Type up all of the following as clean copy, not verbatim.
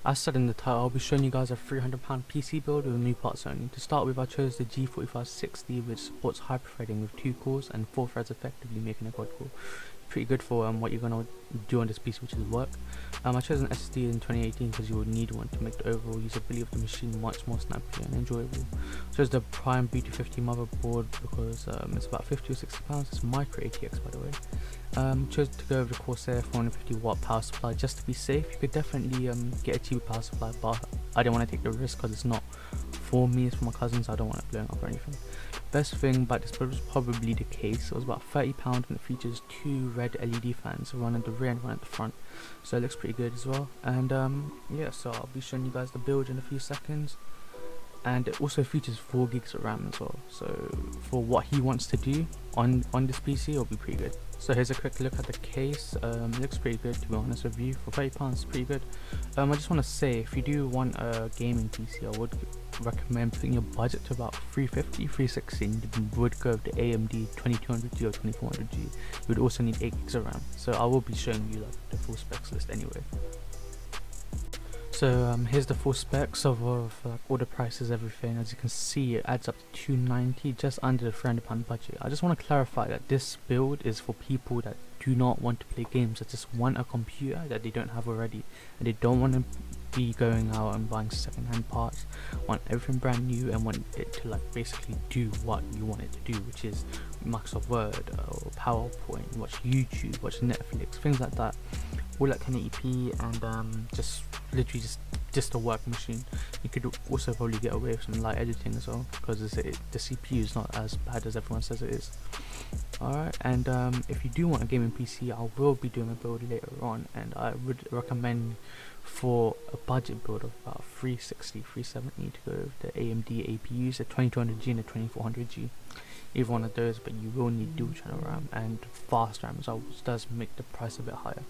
As said in the title, I'll be showing you guys a £300 PC build with new parts only. To start with, I chose the G4560, which supports hyper-threading with 2 cores and 4 threads, effectively making a quad core. Pretty good for what you're going to do on this PC, which is work. I chose an SSD in 2018 because you will need one to make the overall usability of the machine much more snappy and enjoyable. I chose the Prime B250 motherboard because it's about 50 or 60 pounds. It's micro ATX, by the way. Chose to go with the Corsair 450 watt power supply just to be safe. You could definitely get a cheaper power supply, but I didn't want to take the risk because it's not for me, it's for my cousins. I don't want it blowing up or anything. Best thing about this build was probably the case. It was about £30 and it features 2 red LED fans, one at the rear and one at the front, so it looks pretty good as well. And yeah, so I'll be showing you guys the build in a few seconds. And it also features 4 gigs of RAM as well, so for what he wants to do on this PC, it'll be pretty good. So here's a quick look at the case. It looks pretty good, to be honest with you. For £30 it's pretty good. I just want to say, if you do want a gaming PC, I would recommend putting your budget to about 350, 360, and you would go with the AMD 2200G or 2400G. You would also need 8 gigs of RAM, so I will be showing you like the full specs list anyway. So here's the full specs of like, all the prices, everything. As you can see, it adds up to £290, just under the £300 budget. I just want to clarify that this build is for people that do not want to play games, that just want a computer that they don't have already, and they don't want to be going out and buying second-hand parts, want everything brand new, and want it to like basically do what you want it to do, which is Microsoft Word or PowerPoint, watch YouTube, watch Netflix, things like that. All at 1080p and just literally just a work machine. You could also probably get away with some light editing as well, because the CPU is not as bad as everyone says it is. Alright, and if you do want a gaming PC, I will be doing a build later on, and I would recommend for a budget build of about 360, 370 to go with the AMD APUs, the 2200G and the 2400G. Either one of those, but you will need dual channel RAM and fast RAM as well, which does make the price a bit higher.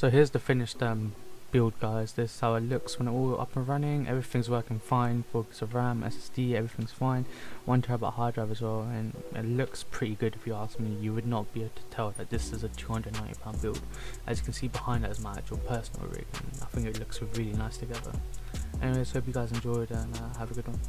So here's the finished build, guys. This is how it looks when it all up and running. Everything's working fine. 4 gigs of RAM, SSD, everything's fine. 1TB hard drive as well, and it looks pretty good if you ask me. You would not be able to tell that this is a £290 build. As you can see behind that is my actual personal rig, and I think it looks really nice together. Anyways, hope you guys enjoyed, and have a good one.